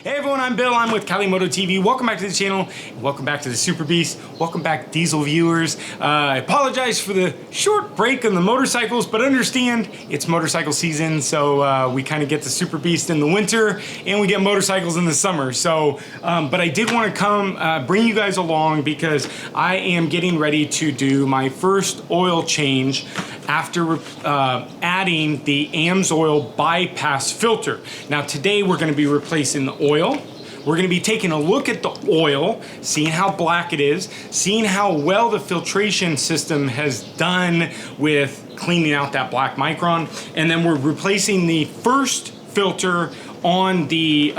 Hey everyone, I'm Bill. I'm with Cali Moto TV. Welcome back to the channel. Welcome back to the Super Beast. Welcome back, diesel viewers. I apologize for the short break on the motorcycles, but understand it's motorcycle season, so we kind of get the Super Beast in the winter and we get motorcycles in the summer. So, but I did want to come bring you guys along because I am getting ready to do my first oil change after adding the Amsoil Bypass filter. Now today we're going to be replacing the oil. We're going to be taking a look at the oil, seeing how black it is, seeing how well the filtration system has done with cleaning out that black micron, and then we're replacing the first filter on the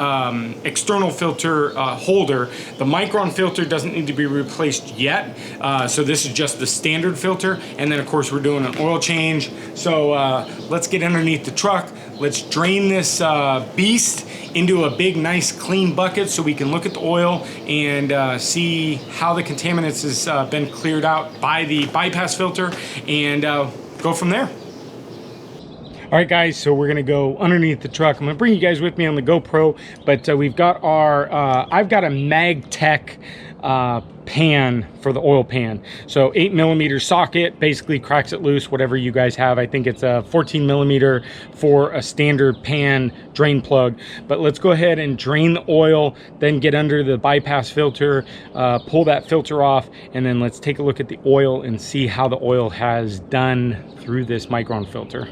external filter holder. The micron filter doesn't need to be replaced yet, so this is just the standard filter, and then of course we're doing an oil change. So let's get underneath the truck, let's drain this beast into a big nice clean bucket so we can look at the oil and see how the contaminants has been cleared out by the bypass filter, and go from there. All right guys, so we're gonna go underneath the truck. I'm gonna bring you guys with me on the GoPro, but we've got our, I've got a MagTech pan for the oil pan. So 8mm socket, basically cracks it loose, whatever you guys have. I think it's a 14mm for a standard pan drain plug. But let's go ahead and drain the oil, then get under the bypass filter, pull that filter off, and then let's take a look at the oil and see how the oil has done through this micron filter.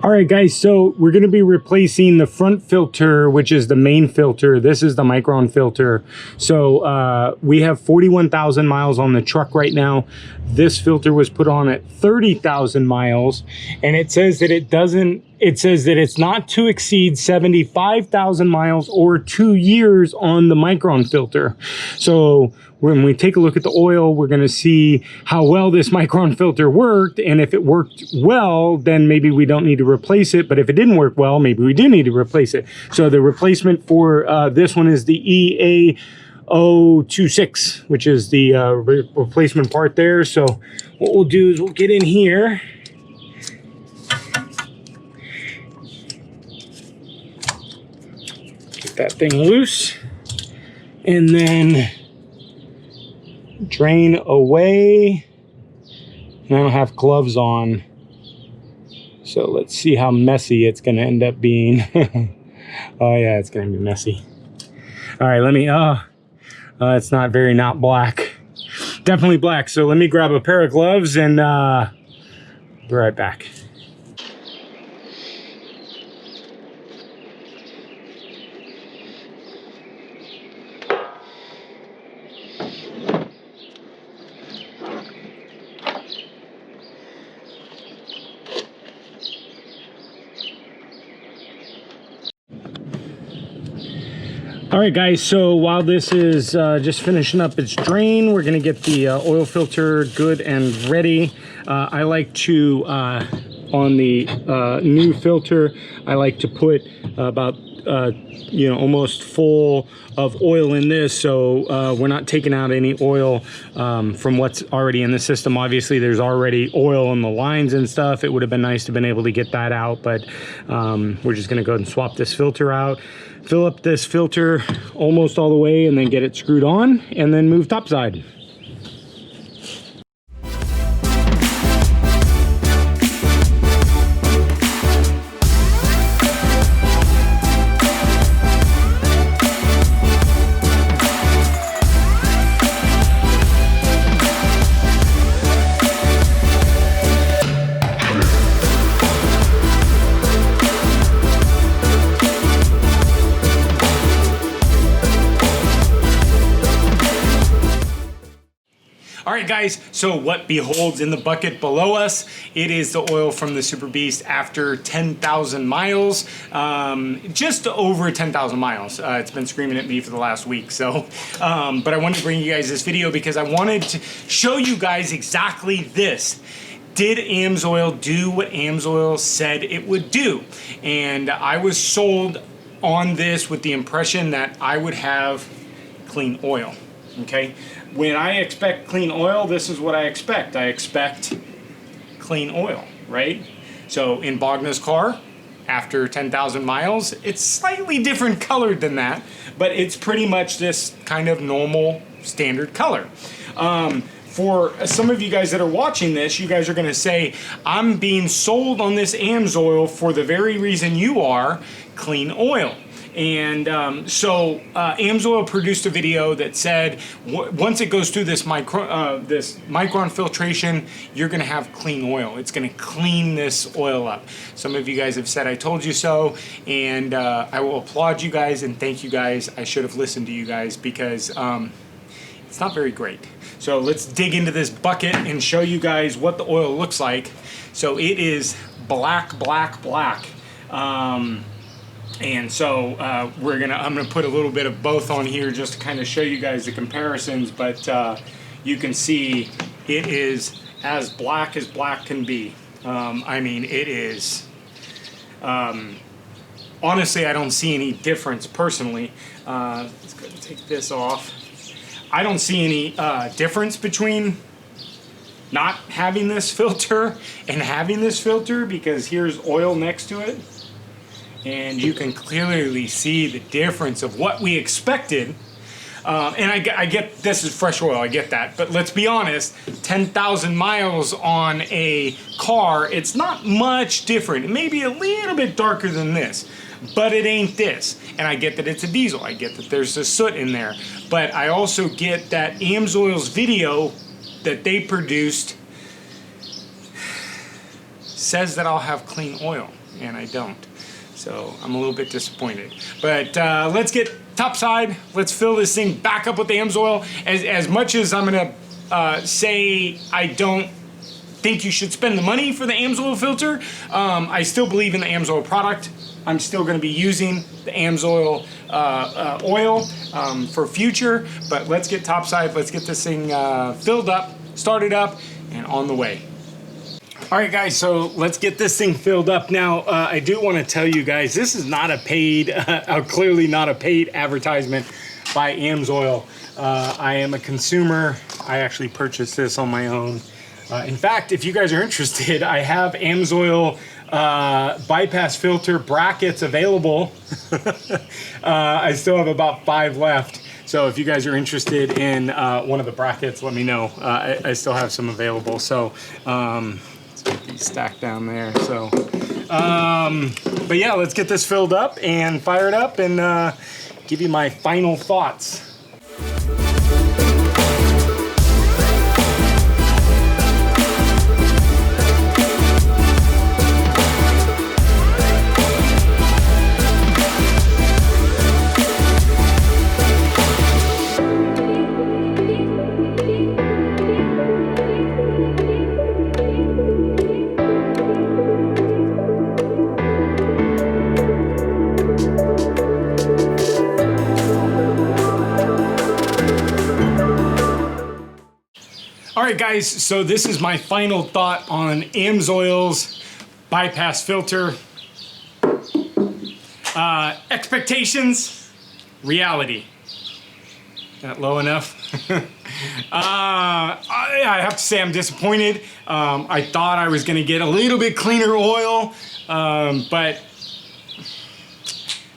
All right guys, so we're going to be replacing the front filter, which is the main filter. This is the micron filter. So we have 41,000 miles on the truck right now. This filter was put on at 30,000 miles, and it says that it's not to exceed 75,000 miles or 2 years on the micron filter. So when we take a look at the oil, we're going to see how well this micron filter worked, and if it worked well, then maybe we don't need to replace it, but if it didn't work well, maybe we do need to replace it. So the replacement for this one is the EA026, which is the replacement part there. So what we'll do is we'll get in here, get that thing loose, and then drain away. And I don't have gloves on, so let's see how messy it's going to end up being. Oh yeah, it's going to be messy. All right, let me, it's not black. Definitely black. So let me grab a pair of gloves and be right back. All right guys, so while this is just finishing up its drain, we're gonna get the oil filter good and ready. I like to, on the new filter, I like to put about you know, almost full of oil in this, so we're not taking out any oil from what's already in the system. Obviously there's already oil on the lines and stuff. It would have been nice to have been able to get that out, but we're just gonna go ahead and swap this filter out, fill up this filter almost all the way, and then get it screwed on, and then move topside. right, guys, so what beholds in the bucket below us? It is the oil from the Super Beast after 10,000 miles, just over 10,000 miles. It's been screaming at me for the last week, so, but I wanted to bring you guys this video because I wanted to show you guys exactly this. Did Amsoil do what Amsoil said it would do? And I was sold on this with the impression that I would have clean oil, okay? When I expect clean oil, this is what I expect. I expect clean oil, right? So in Bogna's car, after 10,000 miles, it's slightly different colored than that, but it's pretty much this kind of normal standard color. For some of you guys that are watching this, you guys are gonna say, I'm being sold on this Amsoil for the very reason you are, clean oil. And Amsoil produced a video that said once it goes through this micron filtration, you're going to have clean oil. It's going to clean this oil up. Some of you guys have said I told you so, and I will applaud you guys and thank you guys. I should have listened to you guys because it's not very great. So let's dig into this bucket and show you guys what the oil looks like. So it is black, black, black. And so I'm gonna put a little bit of both on here just to kind of show you guys the comparisons, but you can see it is as black can be. I mean, it is, honestly, I don't see any difference personally. Let's go and take this off. I don't see any difference between not having this filter and having this filter because here's oil next to it. And you can clearly see the difference of what we expected. And I get this is fresh oil, I get that. But let's be honest, 10,000 miles on a car, it's not much different. It may be a little bit darker than this, but it ain't this. And I get that it's a diesel. I get that there's a soot in there. But I also get that Amsoil's video that they produced says that I'll have clean oil, and I don't. So I'm a little bit disappointed. But let's get topside. Let's fill this thing back up with the Amsoil. As much as I'm gonna say I don't think you should spend the money for the Amsoil filter, I still believe in the Amsoil product. I'm still gonna be using the Amsoil oil for future, but let's get topside. Let's get this thing filled up, started up, and on the way. All right, guys, so let's get this thing filled up. Now, I do want to tell you guys, this is not a paid, clearly not a paid advertisement by Amsoil. I am a consumer. I actually purchased this on my own. In fact, if you guys are interested, I have Amsoil bypass filter brackets available. I still have about 5 left. So if you guys are interested in one of the brackets, let me know. I still have some available. So, stacked down there. So but yeah, let's get this filled up and fired up and give you my final thoughts. Alright guys, so this is my final thought on Amsoil's bypass filter. Expectations, reality. That low enough? I have to say I'm disappointed. I thought I was going to get a little bit cleaner oil, but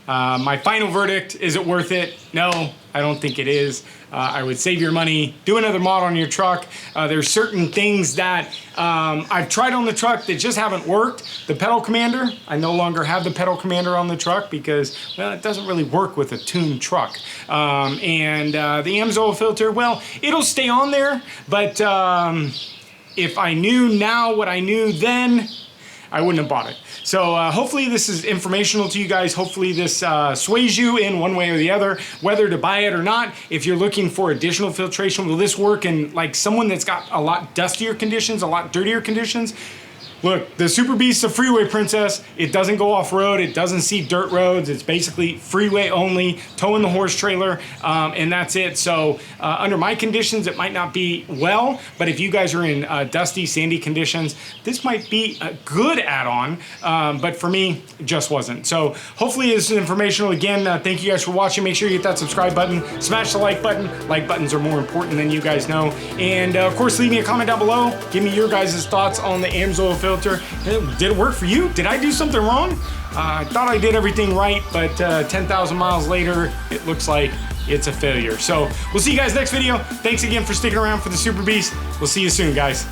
my final verdict, is it worth it? No, I don't think it is. I would save your money, do another mod on your truck. There's certain things that I've tried on the truck that just haven't worked. The pedal commander, I no longer have the pedal commander on the truck because, well, it doesn't really work with a tuned truck. And the Amsoil filter, well, it'll stay on there, but if I knew now what I knew then, I wouldn't have bought it. So hopefully this is informational to you guys. Hopefully this sways you in one way or the other, whether to buy it or not. If you're looking for additional filtration, will this work in like someone that's got a lot dustier conditions, a lot dirtier conditions? Look, the Super Beast is a freeway princess. It doesn't go off-road. It doesn't see dirt roads. It's basically freeway only, towing the horse trailer, and that's it. So under my conditions, it might not be well, but if you guys are in dusty, sandy conditions, this might be a good add-on, but for me, it just wasn't. So hopefully this is informational. Again, thank you guys for watching. Make sure you hit that subscribe button, smash the like button. Like buttons are more important than you guys know. And of course, leave me a comment down below. Give me your guys' thoughts on the Amsoil filter. Did it work for you? Did I do something wrong? I thought I did everything right, but 10,000 miles later, it looks like it's a failure. So we'll see you guys next video. Thanks again for sticking around for the Super Beast. We'll see you soon, guys.